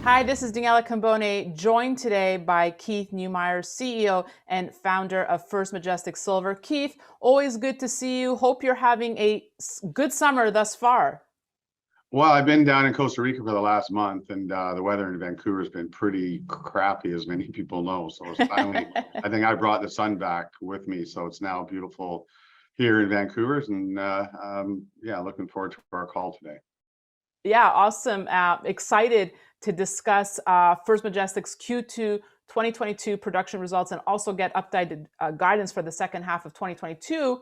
Hi, this is Daniela Cambone, joined today by Keith Neumeyer, CEO and founder of First Majestic Silver. Keith, always good to see you. Hope you're having a good summer thus far. Well, I've been down in Costa Rica for the last month, and the weather in Vancouver has been pretty crappy, as many people know. So it's finally, I think I brought the sun back with me, so it's now beautiful here in Vancouver, and yeah, looking forward to our call today. Yeah, awesome. Excited to discuss First Majestic's Q2 2022 production results and also get updated guidance for the second half of 2022.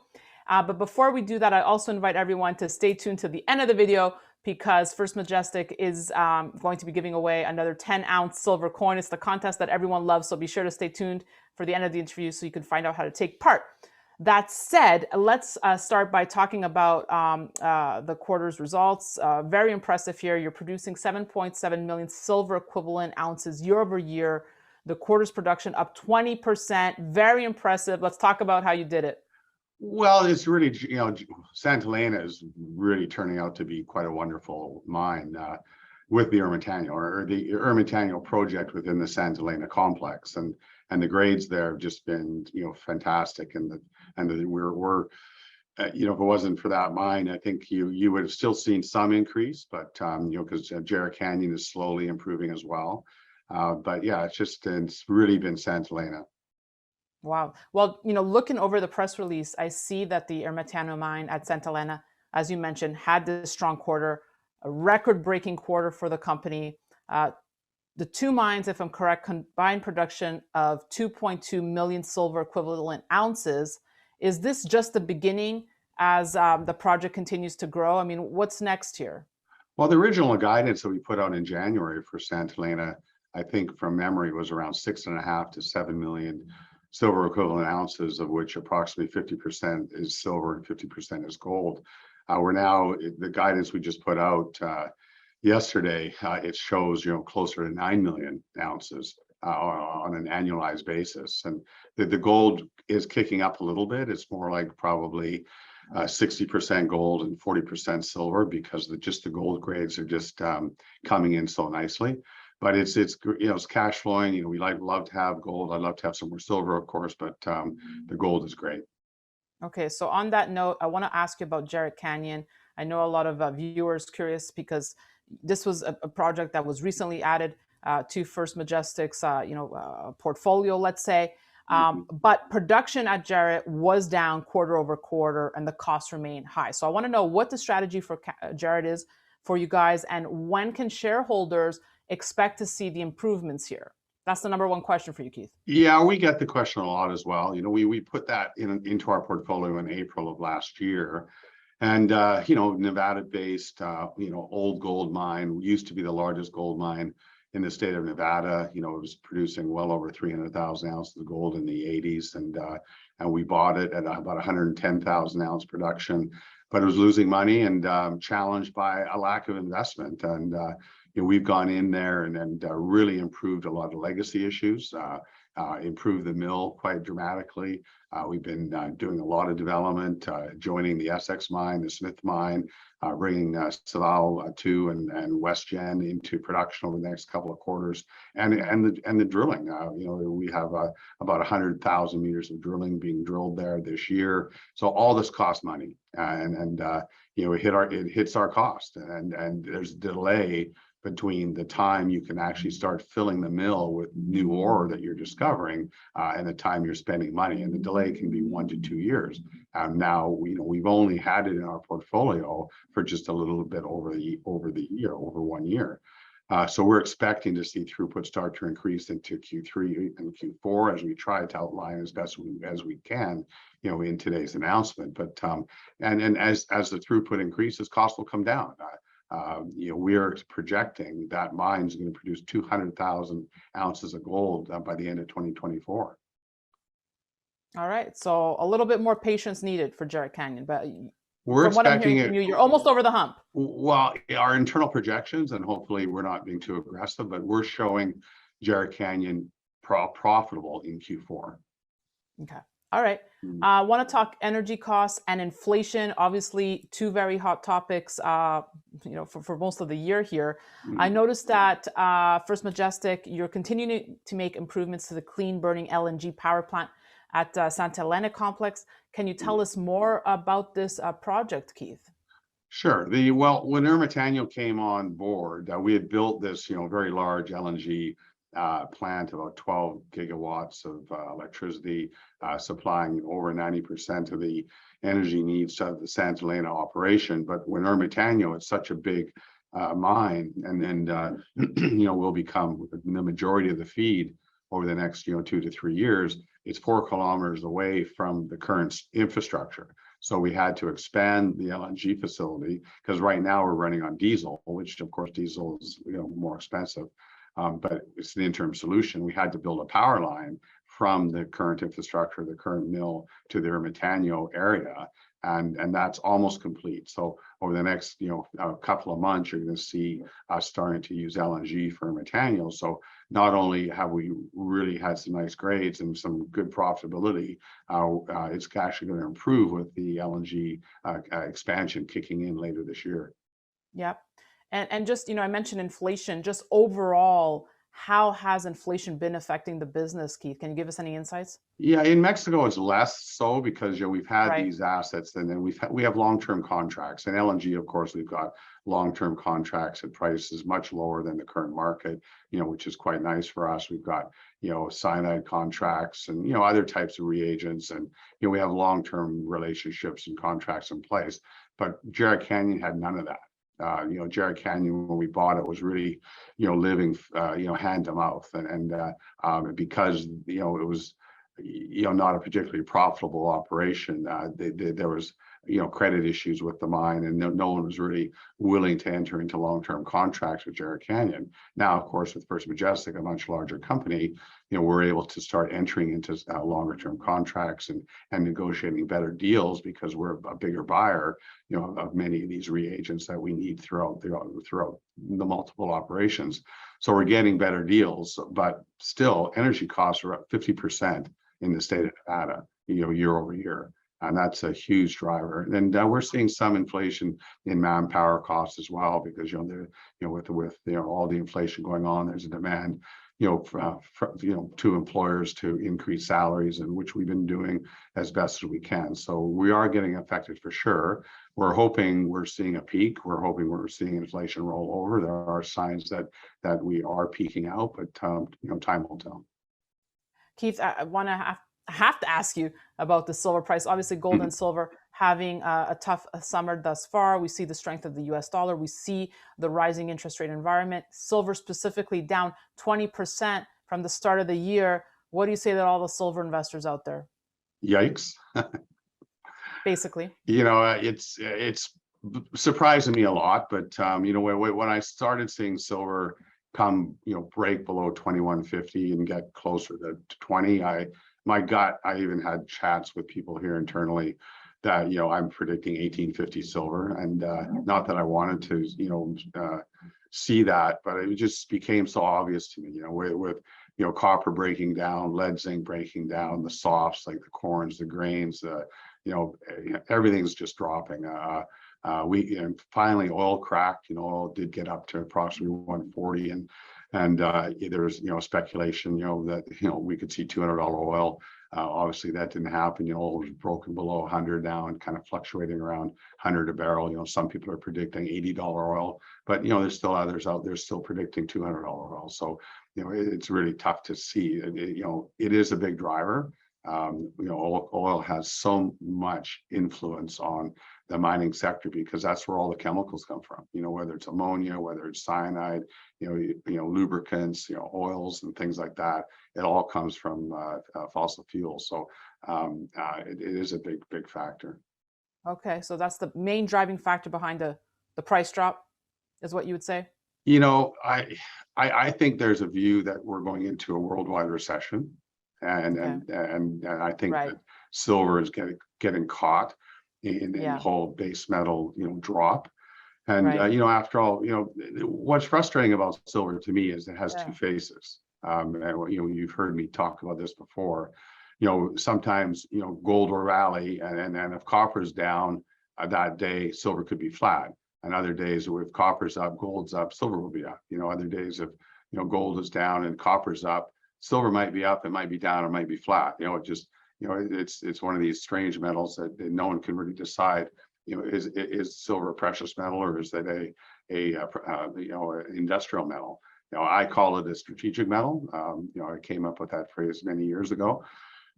But before we do that, I also invite everyone to stay tuned to the end of the video because First Majestic is going to be giving away another 10-ounce silver coin. It's the contest that everyone loves, so be sure to stay tuned for the end of the interview so you can find out how to take part. That said, let's start by talking about the quarter's results. Very impressive here. You're producing 7.7 million silver equivalent ounces year over year. The quarter's production up 20%. Very impressive. Let's talk about how you did it. Well, it's really, Santa Elena is really turning out to be quite a wonderful mine with the Ermitaño or the Ermitaño project within the Santa Elena complex, and the grades there have just been fantastic, and we're if it wasn't for that mine, I think you would have still seen some increase, but because Jarrett Canyon is slowly improving as well. But yeah, it's really been Santa Elena. Wow. Well, looking over the press release, I see that the Ermitaño mine at Santa Elena, as you mentioned, had this strong quarter, a record-breaking quarter for the company. The two mines, if I'm correct, combined production of 2.2 million silver equivalent ounces. Is this just the beginning as the project continues to grow? I mean, what's next here? Well, the original guidance that we put out in January for Santa Elena, I think from memory, was around 6.5 to 7 million silver equivalent ounces, of which approximately 50% is silver and 50% is gold. We're now, the guidance we just put out yesterday, it shows closer to 9 million ounces on an annualized basis, and the gold is kicking up a little bit. It's more like probably 60% gold and 40% silver because the gold grades are just coming in so nicely. But it's cash flowing. We love to have gold. I'd love to have some more silver, of course, but the gold is great. Okay, so on that note, I want to ask you about Jarrett Canyon. I know a lot of viewers curious because this was a project that was recently added to First Majestic's portfolio, let's say. But production at Jarrett was down quarter over quarter, and the costs remain high. So I want to know what the strategy for Jarrett is for you guys, and when can shareholders expect to see the improvements here? That's the number one question for you, Keith. Yeah, we get the question a lot as well. We put that into our portfolio in April of last year, and Nevada-based, old gold mine, used to be the largest gold mine in the state of Nevada. It was producing well over 300,000 ounces of gold in the 80s, and we bought it at about 110,000 ounce production, but it was losing money and challenged by a lack of investment. And we've gone in there and really improved a lot of legacy issues, improved the mill quite dramatically. We've been doing a lot of development, joining the SX mine, the Smith mine, bringing Saval 2 and West Gen into production over the next couple of quarters, and the drilling. We have about 100,000 meters of drilling being drilled there this year. So all this costs money, and it hits our cost, and there's a delay between the time you can actually start filling the mill with new ore that you're discovering and the time you're spending money, and the delay can be 1 to 2 years. Now we've only had it in our portfolio for just a little bit over 1 year. So we're expecting to see throughput start to increase into Q3 and Q4 as we try to outline as best as we can, in today's announcement. But and as the throughput increases, costs will come down. We are projecting that mine is going to produce 200,000 ounces of gold by the end of 2024. All right, so a little bit more patience needed for Jarrett Canyon, but we're from what I'm expecting hearing from you're almost over the hump. Well, our internal projections, and hopefully we're not being too aggressive, but we're showing Jarrett Canyon profitable in Q4. Okay. All right. Mm. I want to talk energy costs and inflation. Obviously, two very hot topics. For most of the year here. I Mm. noticed that First Majestic, you're continuing to make improvements to the clean burning LNG power plant at Santa Elena complex. Can you tell us more about this project, Keith? Sure. When Ermitaño came on board, we had built this, very large LNG plant, about 12 gigawatts of electricity, supplying over 90% of the energy needs of the Santa Elena operation. But when Ermitaño, it's such a big mine, and will become the majority of the feed over the next, 2 to 3 years. It's 4 kilometers away from the current infrastructure. So we had to expand the LNG facility because right now we're running on diesel, which of course diesel is more expensive, but it's an interim solution. We had to build a power line from the current infrastructure, the current mill, to the Ermitaño area, and that's almost complete. So over the next a couple of months, you're going to see us starting to use LNG for Ermitaño. So not only have we really had some nice grades and some good profitability, it's actually going to improve with the LNG expansion kicking in later this year. Yep. And just, I mentioned inflation, just overall, how has inflation been affecting the business, Keith? Can you give us any insights? Yeah, in Mexico it's less so because we've had Right. these assets, and then we have long-term contracts. And LNG, of course, we've got long-term contracts at prices much lower than the current market, which is quite nice for us. We've got cyanide contracts and other types of reagents, and we have long-term relationships and contracts in place. But Jarrett Canyon had none of that. Jarrett Canyon, when we bought it, was really, living, hand to mouth, and because it was, not a particularly profitable operation. There was, credit issues with the mine, and no one was really willing to enter into long-term contracts with Jarrett Canyon. Now, of course, with First Majestic, a much larger company, we're able to start entering into longer-term contracts and negotiating better deals because we're a bigger buyer, of many of these reagents that we need throughout the multiple operations. So we're getting better deals, but still, energy costs are up 50% in the state of Nevada, year over year. And that's a huge driver. And we're seeing some inflation in manpower costs as well, because with all the inflation going on, there's a demand to employers to increase salaries, and which we've been doing as best as we can. So we are getting affected for sure. We're hoping we're seeing a peak. We're hoping we're seeing inflation roll over. There are signs that we are peaking out, but time will tell. Keith, I have to ask you about the silver price. Obviously, gold and silver having a tough summer thus far. We see the strength of the US dollar. We see the rising interest rate environment. Silver specifically down 20% from the start of the year. What do you say to all the silver investors out there? Yikes. Basically. It's surprising me a lot, but when I started seeing silver come break below 2150 and get closer to 20, my gut, I even had chats with people here internally that I'm predicting 1850 silver, and not that I wanted to see that, but it just became so obvious to me, with copper breaking down, lead zinc breaking down, the softs like the corns, the grains, everything's just dropping. And finally oil cracked. Oil did get up to approximately 140, and there was speculation that we could see $200 oil. Obviously that didn't happen. Oil was broken below 100 now and kind of fluctuating around 100 a barrel. Some people are predicting $80 oil, but there's still others out there still predicting $200 oil. So it's really tough to see. It is a big driver. Oil has so much influence on the mining sector because that's where all the chemicals come from. Whether it's ammonia, whether it's cyanide, lubricants, oils and things like that. It all comes from fossil fuels. So it is a big factor. Okay, so that's the main driving factor behind the price drop, is what you would say? I think there's a view that we're going into a worldwide recession. And I think Right. that silver is getting caught in the whole base metal drop. And Right. after all, what's frustrating about silver to me is it has two faces. And, you've heard me talk about this before. sometimes, gold will rally, and if copper's down that day, silver could be flat. And other days, if copper's up, gold's up, silver will be up. Other days, if gold is down and copper's up, silver might be up, it might be down, it might be flat. It's one of these strange metals that no one can really decide. Is silver a precious metal, or is it an industrial metal? I call it a strategic metal. I came up with that phrase many years ago,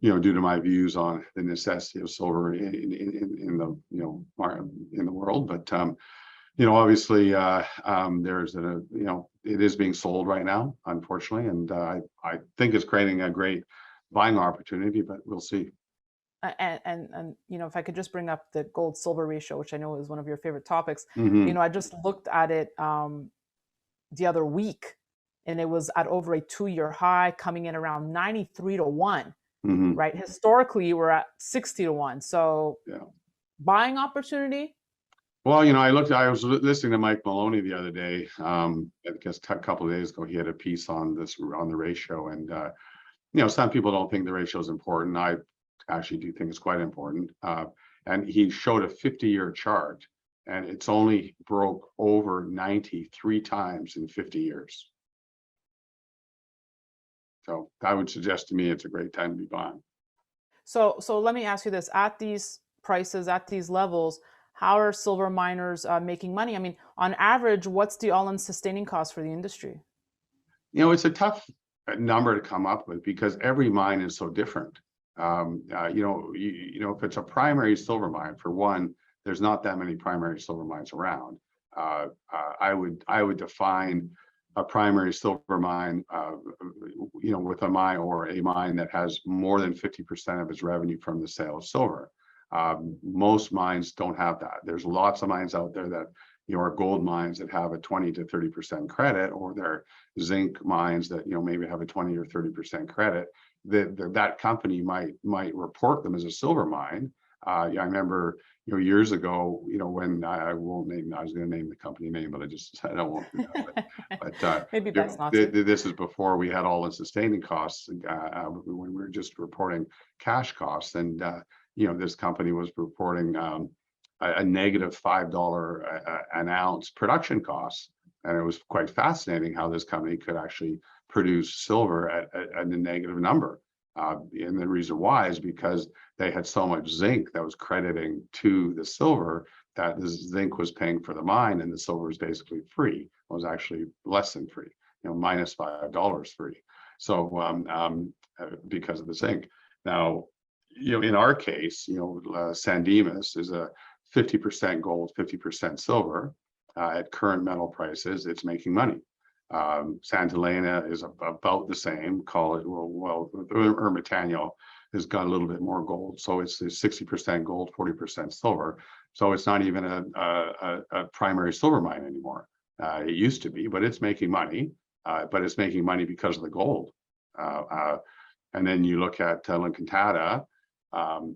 due to my views on the necessity of silver in the world. But obviously, there's it is being sold right now, unfortunately, and I think it's creating a great buying opportunity, but we'll see. And if I could just bring up the gold silver ratio, which I know is one of your favorite topics. Mm-hmm. I just looked at it the other week, and it was at over a 2-year high, coming in around 93-1. Mm-hmm. Right? Historically, we're at 60-1. So, yeah, buying opportunity. Well, I was listening to Mike Maloney the other day. I guess a couple of days ago, he had a piece on the ratio, and some people don't think the ratio is important. I actually do think it's quite important. And he showed a 50-year chart, and it's only broke over 93 times in 50 years. So that would suggest to me it's a great time to be buying. So let me ask you this: at these prices, at these levels, how are silver miners making money? I mean, on average, what's the all-in sustaining cost for the industry? It's a tough number to come up with because every mine is so different. If it's a primary silver mine, for one, there's not that many primary silver mines around. I would define a primary silver mine, with a mine or a mine that has more than 50% of its revenue from the sale of silver. Most mines don't have that. There's lots of mines out there that are gold mines that have a 20 to 30% credit, or they're zinc mines that maybe have a 20 or 30% credit. That company might report them as a silver mine. I remember years ago, when I won't name, I was going to name the company name, but I won't do that. But maybe that's not. This is before we had all in sustaining costs, when we were just reporting cash costs, and this company was reporting a negative $5 an ounce production costs, and it was quite fascinating how this company could actually produce silver at a negative number. And the reason why is because they had so much zinc that was crediting to the silver that the zinc was paying for the mine, and the silver was basically free. It was actually less than free, minus $5 free. So because of the zinc. Now, in our case, San Dimas is a 50% gold, 50% silver. At current metal prices, it's making money. Santa Elena is about the same. Call it Ermitaño has got a little bit more gold, so it's 60% gold, 40% silver. So it's not even a primary silver mine anymore. It used to be, but it's making money. But it's making money because of the gold. And then you look at La Encantada.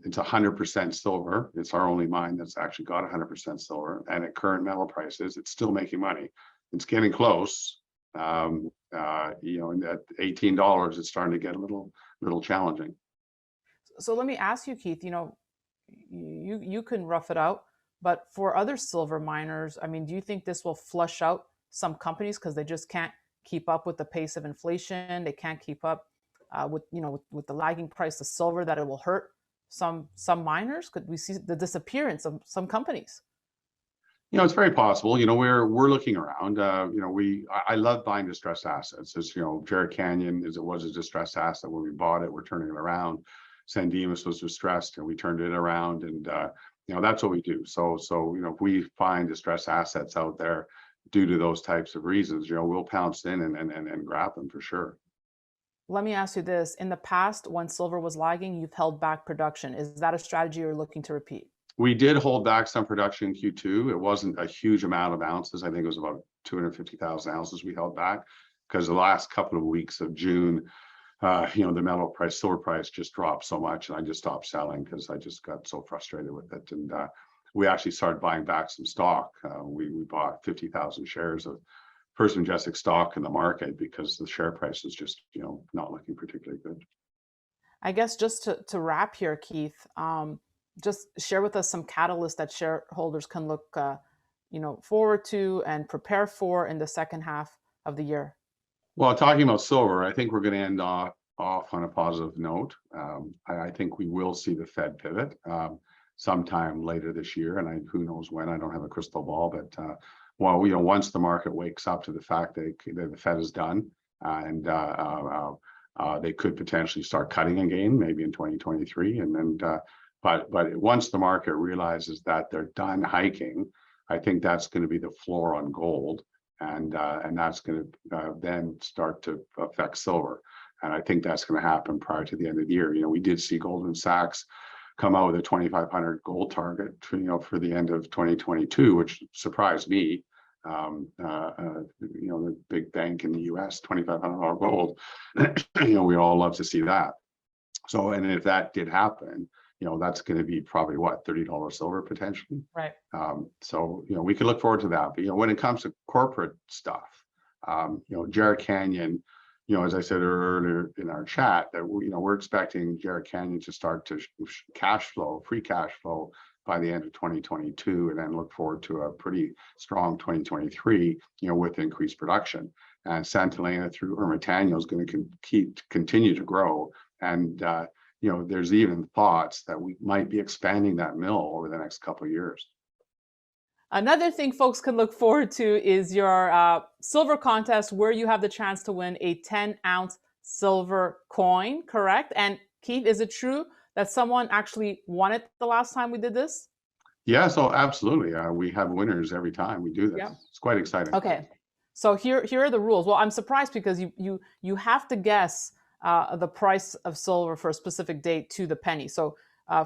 It's 100% silver. It's our only mine that's actually got 100% silver, and at current metal prices, it's still making money. It's getting close. And at $18, it's starting to get a little challenging. So let me ask you, Keith. You can rough it out, but for other silver miners, I mean, do you think this will flush out some companies because they just can't keep up with the pace of inflation? They can't keep up with the lagging price of silver, that it will hurt some miners? Could we see the disappearance of some companies? It's very possible. We're looking around. I love buying distressed assets. As Jarrett Canyon, as it was a distressed asset when we bought it, we're turning it around. San Dimas was distressed, and we turned it around, and that's what we do. So if we find distressed assets out there due to those types of reasons, we'll pounce in and grab them for sure. Let me ask you this: in the past, when silver was lagging, you've held back production. Is that a strategy you're looking to repeat? We did hold back some production in Q2. It wasn't a huge amount of ounces. I think it was about 250,000 ounces we held back, because the last couple of weeks of June, the silver price just dropped so much, and I just stopped selling because I just got so frustrated with it. And we actually started buying back some stock. We bought 50,000 shares of First Majestic stock in the market because the share price is just, not looking particularly good. I guess just to wrap here, Keith, just share with us some catalysts that shareholders can look forward to and prepare for in the second half of the year. Well, talking about silver, I think we're going to end off on a positive note. I think we will see the Fed pivot sometime later this year, and who knows when. I don't have a crystal ball, but once the market wakes up to the fact that the Fed is done, and they could potentially start cutting again, maybe in 2023, and then. But once the market realizes that they're done hiking, I think that's going to be the floor on gold, and that's going to then start to affect silver. And I think that's going to happen prior to the end of the year. We did see Goldman Sachs come out with a 2,500 gold target, for the end of 2022, which surprised me. The big bank in the U.S., $2,500 gold. We all love to see that. So, and if that did happen, that's going to be probably what, $30 silver potentially. Right. So, we can look forward to that. But, when it comes to corporate stuff, Jarrett Canyon, as I said earlier in our chat, that we're expecting Jarrett Canyon to start to free cash flow by the end of 2022, and then look forward to a pretty strong 2023, with increased production. And Santa Elena through Ermitaño is going to continue to grow. And there's even thoughts that we might be expanding that mill over the next couple of years. Another thing folks can look forward to is your silver contest, where you have the chance to win a 10-ounce silver coin, correct? And Keith, is it true that someone actually won it the last time we did this? Yeah, so absolutely. We have winners every time we do this. Yep. It's quite exciting. Okay, so here are the rules. Well, I'm surprised because you have to guess the price of silver for a specific date to the penny. So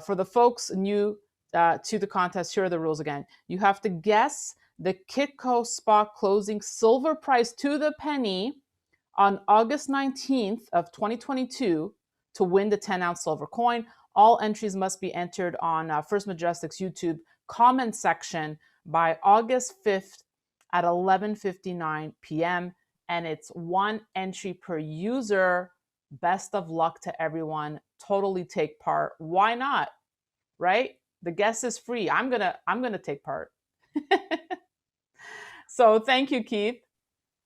for the folks new to the contest, here are the rules again. You have to guess the Kitco spot closing silver price to the penny on August 19th of 2022 to win the 10-ounce silver coin. All entries must be entered on First Majestic's YouTube comment section by August 5th at 11:59 p.m. And it's one entry per user. Best of luck to everyone. Totally take part. Why not? Right? The guess is free. I'm gonna take part. So thank you, Keith.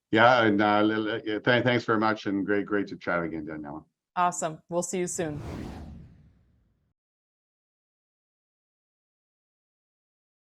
Yeah, and thanks very much, and great to chat again, Daniela. Awesome. We'll see you soon.